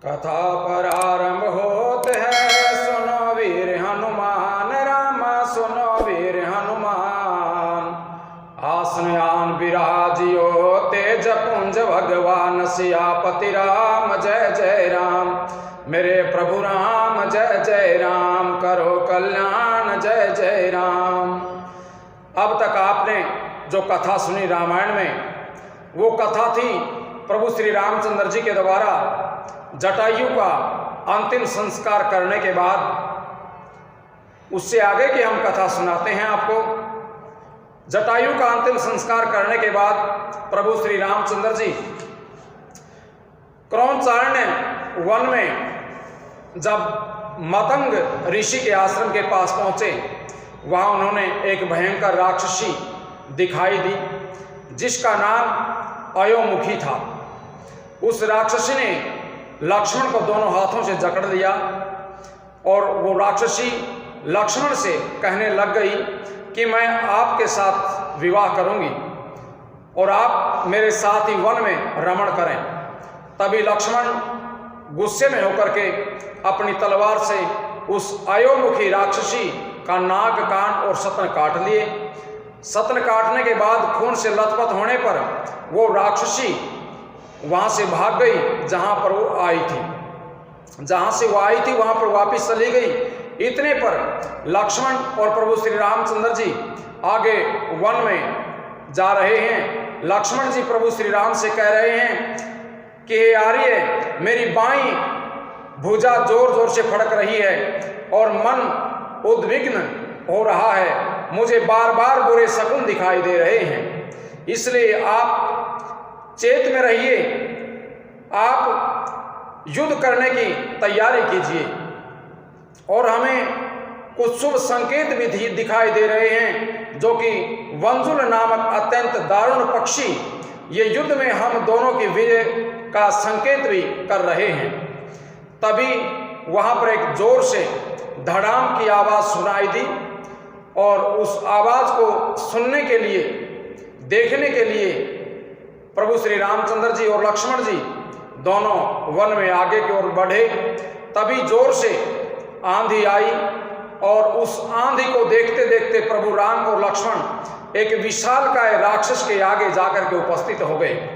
कथा प्रारंभ होते है, सुनो वीर हनुमान रामा, सुनो वीर हनुमान। आसन आन विराजियो तेज पुंज भगवान, सियापति राम जय जय राम। मेरे प्रभु राम जय जय राम, करो कल्याण जय जय राम। अब तक आपने जो कथा सुनी रामायण में, वो कथा थी प्रभु श्री रामचंद्र जी के द्वारा जटायु का अंतिम संस्कार करने के बाद। उससे आगे की हम कथा सुनाते हैं आपको। जटायु का अंतिम संस्कार करने के बाद प्रभु श्री रामचंद्र जी क्रौंचारण्य वन में जब मतंग ऋषि के आश्रम के पास पहुंचे, वहां उन्होंने एक भयंकर राक्षसी दिखाई दी जिसका नाम अयोमुखी था। उस राक्षसी ने लक्ष्मण को दोनों हाथों से जकड़ लिया और वो राक्षसी लक्ष्मण से कहने लग गई कि मैं आपके साथ विवाह करूंगी और आप मेरे साथ ही वन में रमण करें। तभी लक्ष्मण गुस्से में होकर के अपनी तलवार से उस अयोमुखी राक्षसी का नाक, कान और सतन काट लिए। सतन काटने के बाद खून से लथपथ होने पर वो राक्षसी वहां से भाग गई जहां पर वो आई थी। जहां से वो आई थी वहां पर वापस चली गई। इतने पर लक्ष्मण और प्रभु श्री रामचंद्र जी आगे वन में जा रहे हैं। लक्ष्मण जी प्रभु श्री राम से कह रहे हैं कि हे आर्य, मेरी बाईं भुजा जोर जोर से फड़क रही है और मन उद्विग्न हो रहा है। मुझे बार बार बुरे शकुन दिखाई दे रहे हैं, इसलिए आप चेत में रहिए, आप युद्ध करने की तैयारी कीजिए। और हमें कुछ शुभ संकेत भी दिखाई दे रहे हैं, जो कि वंजुल नामक अत्यंत दारुण पक्षी ये युद्ध में हम दोनों की विजय का संकेत भी कर रहे हैं। तभी वहां पर एक जोर से धड़ाम की आवाज सुनाई दी और उस आवाज को सुनने के लिए, देखने के लिए प्रभु श्री रामचंद्र जी और लक्ष्मण जी दोनों वन में आगे की ओर बढ़े। तभी जोर से आंधी आई और उस आंधी को देखते देखते प्रभु राम और लक्ष्मण एक विशालकाय राक्षस के आगे जाकर के उपस्थित हो गए।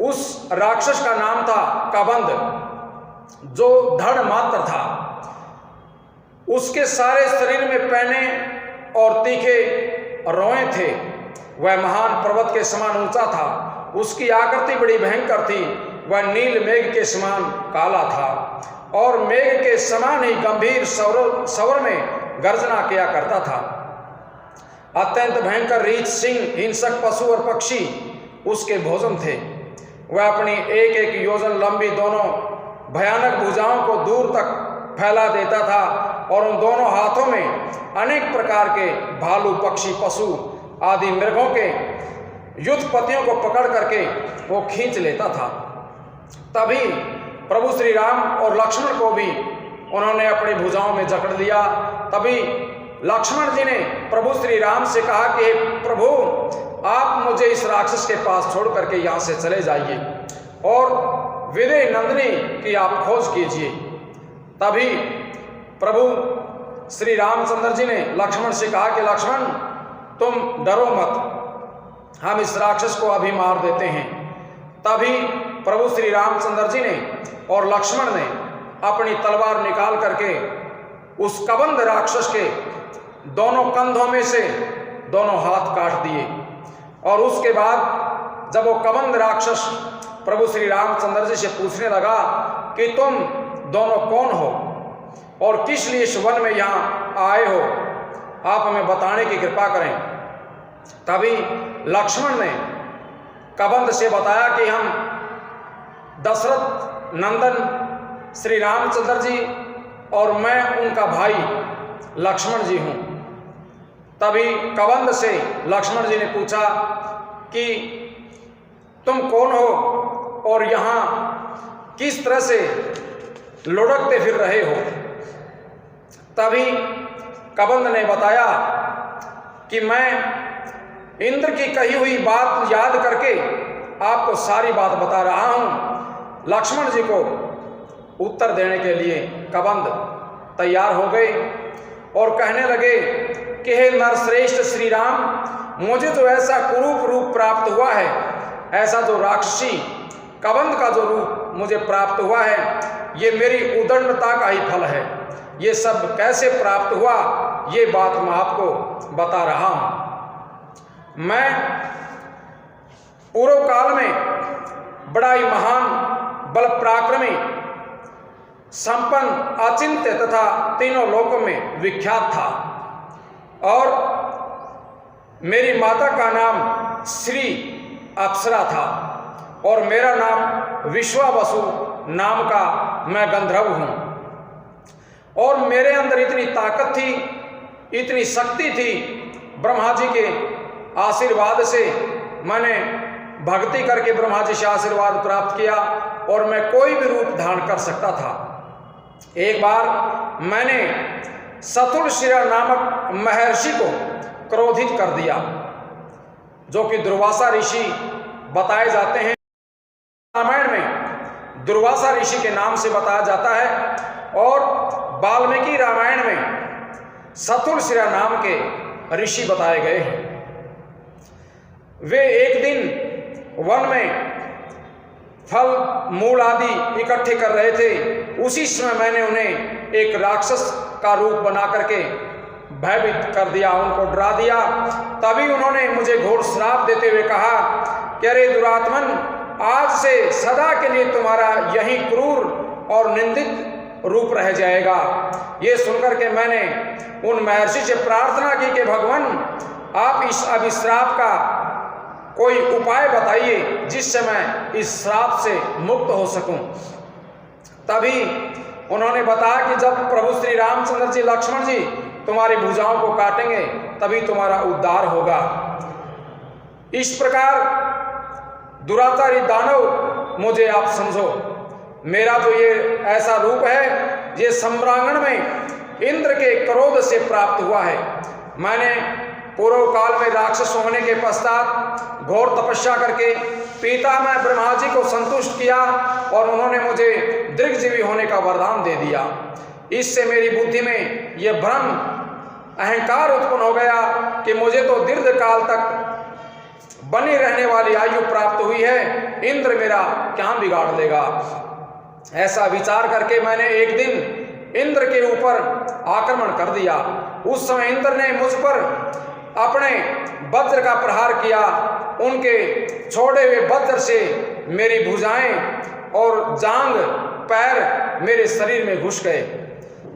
उस राक्षस का नाम था कबंध, जो धड़ मात्र था। उसके सारे शरीर में पैने और तीखे रोए थे। वह महान पर्वत के समान ऊंचा था। उसकी आकृति बड़ी भयंकर थी। वह नील मेघ के समान काला था और मेघ के समान ही गंभीर स्वर में गर्जना किया करता था। अत्यंत भयंकर रीछ, सिंह, हिंसक पशु और पक्षी उसके भोजन थे। वह अपनी एक एक योजन लंबी दोनों भयानक भुजाओं को दूर तक फैला देता था और उन दोनों हाथों में अनेक प्रकार के भालू, पक्षी, पशु आदि मृगों के युद्धपतियों को पकड़ करके वो खींच लेता था। तभी प्रभु श्री राम और लक्ष्मण को भी उन्होंने अपनी भुजाओं में जकड़ लिया। तभी लक्ष्मण जी ने प्रभु श्री राम से कहा कि प्रभु, आप मुझे इस राक्षस के पास छोड़ करके यहाँ से चले जाइए और विदेह नंदिनी की आप खोज कीजिए। तभी प्रभु श्री रामचंद्र जी ने लक्ष्मण से कहा कि लक्ष्मण, तुम डरो मत, हम इस राक्षस को अभी मार देते हैं। तभी प्रभु श्री रामचंद्र जी ने और लक्ष्मण ने अपनी तलवार निकाल करके उस कबंध राक्षस के दोनों कंधों में से दोनों हाथ काट दिए। और उसके बाद जब वो कबंध राक्षस प्रभु श्री रामचंद्र जी से पूछने लगा कि तुम दोनों कौन हो और किस लिए इस वन में यहाँ आए हो, आप हमें बताने की कृपा करें। तभी लक्ष्मण ने कबंध से बताया कि हम दशरथ नंदन श्री रामचंद्र जी और मैं उनका भाई लक्ष्मण जी हूँ। तभी कबंध से लक्ष्मण जी ने पूछा कि तुम कौन हो और यहाँ किस तरह से लुढ़कते फिर रहे हो। तभी कबंध ने बताया कि मैं इंद्र की कही हुई बात याद करके आपको सारी बात बता रहा हूं। लक्ष्मण जी को उत्तर देने के लिए कबंध तैयार हो गए और कहने लगे कि हे नरश्रेष्ठ श्री राम, मुझे तो ऐसा कुरूप रूप प्राप्त हुआ है, ऐसा जो राक्षसी कबंध का जो रूप मुझे प्राप्त हुआ है, ये मेरी उदंडता का ही फल है। ये सब कैसे प्राप्त हुआ, ये बात मैं आपको बता रहा हूं। मैं पूर्व काल में बड़ा ही महान बल पराक्रमी संपन्न अचिंत्य तथा तीनों लोकों में विख्यात था और मेरी माता का नाम श्री अप्सरा था और मेरा नाम विश्वावसु नाम का मैं गंधर्व हूं और मेरे अंदर इतनी ताकत थी, इतनी शक्ति थी, ब्रह्मा जी के आशीर्वाद से मैंने भक्ति करके ब्रह्मा जी से आशीर्वाद प्राप्त किया और मैं कोई भी रूप धारण कर सकता था। एक बार मैंने सतुलशिरा नामक महर्षि को क्रोधित कर दिया, जो कि दुर्वासा ऋषि बताए जाते हैं। रामायण में दुर्वासा ऋषि के नाम से बताया जाता है और वाल्मीकि रामायण में सतुलशिरा नाम के ऋषि बताए गए हैं। वे एक दिन वन में फल मूल आदि इकट्ठे कर रहे थे। उसी समय मैंने उन्हें एक राक्षस का रूप बना करके भयभीत कर दिया, उनको डरा दिया। तभी उन्होंने मुझे घोर श्राप देते हुए कहा कि अरे दुरात्मन, आज से सदा के लिए तुम्हारा यही क्रूर और निंदित रूप रह जाएगा। ये सुनकर के मैंने उन महर्षि से प्रार्थना की कि भगवान, आप इस अभिश्राप का कोई उपाय बताइए जिससे मैं इस श्राप से मुक्त हो सकूं। तभी उन्होंने बताया कि जब प्रभु श्री रामचंद्र जी, लक्ष्मण जी तुम्हारी भुजाओं को काटेंगे तभी तुम्हारा उद्धार होगा। इस प्रकार दुराचारी दानव मुझे आप समझो, मेरा जो ये ऐसा रूप है ये सम्रांगण में इंद्र के क्रोध से प्राप्त हुआ है। मैंने पूर्व काल में राक्षस होने के पश्चात घोर तपस्या करके पितामह ब्रह्मा जी को संतुष्ट किया और उन्होंने मुझे दीर्घजीवी होने का वरदान दे दिया। इससे मेरी बुद्धि में यह भ्रम अहंकार उत्पन्न हो गया कि मुझे तो दीर्घ काल तक बनी रहने वाली आयु प्राप्त हुई है, इंद्र मेरा क्या बिगाड़ देगा। ऐसा विचार करके मैंने एक दिन इंद्र के ऊपर आक्रमण कर दिया। उस समय इंद्र ने मुझ पर अपने वज्र का प्रहार किया। उनके छोड़े हुए वज्र से मेरी भुजाएं और जांग पैर मेरे शरीर में घुस गए।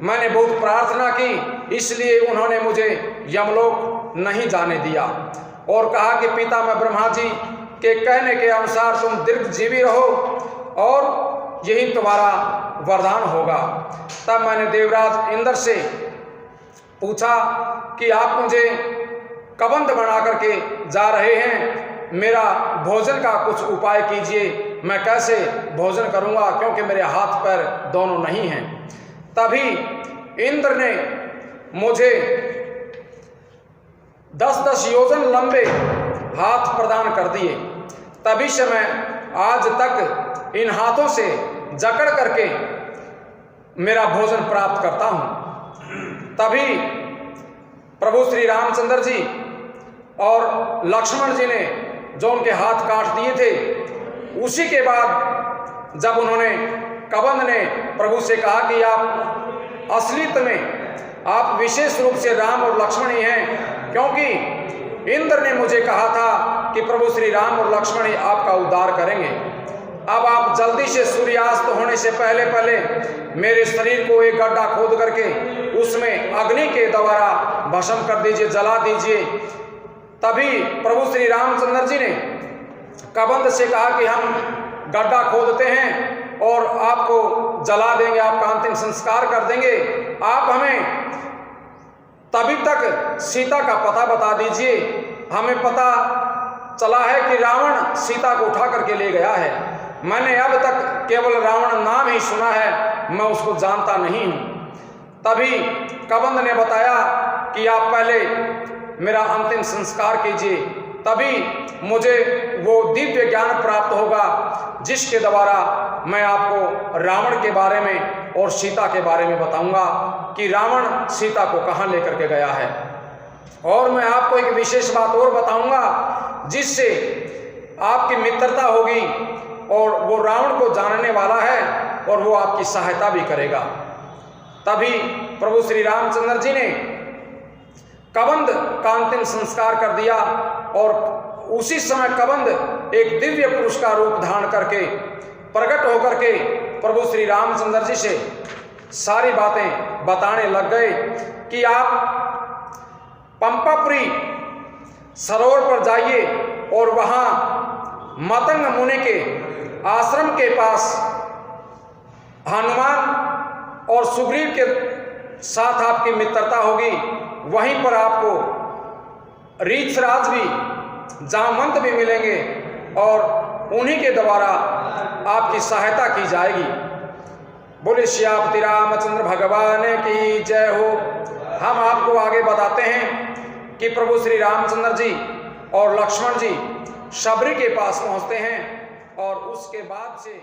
मैंने बहुत प्रार्थना की, इसलिए उन्होंने मुझे यमलोक नहीं जाने दिया और कहा कि पितामह ब्रह्मा जी के कहने के अनुसार तुम दीर्घजीवी रहो और यही तुम्हारा वरदान होगा। तब मैंने देवराज इंद्र से पूछा कि आप मुझे कबंध बना करके जा रहे हैं, मेरा भोजन का कुछ उपाय कीजिए, मैं कैसे भोजन करूंगा क्योंकि मेरे हाथ पैर दोनों नहीं हैं। तभी इंद्र ने मुझे 10-10 योजन लंबे हाथ प्रदान कर दिए। तभी से मैं आज तक इन हाथों से जकड़ करके मेरा भोजन प्राप्त करता हूं। तभी प्रभु श्री रामचंद्र जी और लक्ष्मण जी ने जो उनके हाथ काट दिए थे, उसी के बाद जब उन्होंने कबंध ने प्रभु से कहा कि आप असलियत में आप विशेष रूप से राम और लक्ष्मण ही हैं, क्योंकि इंद्र ने मुझे कहा था कि प्रभु श्री राम और लक्ष्मण ही आपका उद्धार करेंगे। अब आप जल्दी से सूर्यास्त होने से पहले पहले मेरे शरीर को एक गड्ढा खोद करके उसमें अग्नि के द्वारा भस्म कर दीजिए, जला दीजिए। तभी प्रभु श्री रामचंद्र जी ने कबंध से कहा कि हम गड्ढा खोदते हैं और आपको जला देंगे, आपका अंतिम संस्कार कर देंगे। आप हमें तभी तक सीता का पता बता दीजिए। हमें पता चला है कि रावण सीता को उठा करके ले गया है। मैंने अब तक केवल रावण नाम ही सुना है, मैं उसको जानता नहीं हूं। तभी कबंध ने बताया कि आप पहले मेरा अंतिम संस्कार कीजिए। तभी मुझे वो दिव्य ज्ञान प्राप्त होगा जिसके द्वारा मैं आपको रावण के बारे में और सीता के बारे में बताऊंगा कि रावण सीता को कहाँ लेकर के गया है। और मैं आपको एक विशेष बात और बताऊंगा जिससे आपकी मित्रता होगी और वो रावण को जानने वाला है और वो आपकी सहायता भी करेगा। तभी प्रभु श्री रामचंद्र जी ने कबंध का अंतिम संस्कार कर दिया और उसी समय कबंध एक दिव्य पुरुष का रूप धारण करके प्रकट होकर के प्रभु श्री रामचंद्र जी से सारी बातें बताने लग गए कि आप पंपापुरी सरोवर पर जाइए और वहां मतंग मुनि के आश्रम के पास हनुमान और सुग्रीव के साथ आपकी मित्रता होगी। वहीं पर आपको रीछराज भी जामवंत भी मिलेंगे और उन्हीं के द्वारा आपकी सहायता की जाएगी। बोले श्यापति रामचंद्र भगवान की जय हो। हम आपको आगे बताते हैं कि प्रभु श्री रामचंद्र जी और लक्ष्मण जी शबरी के पास पहुंचते हैं और उसके बाद से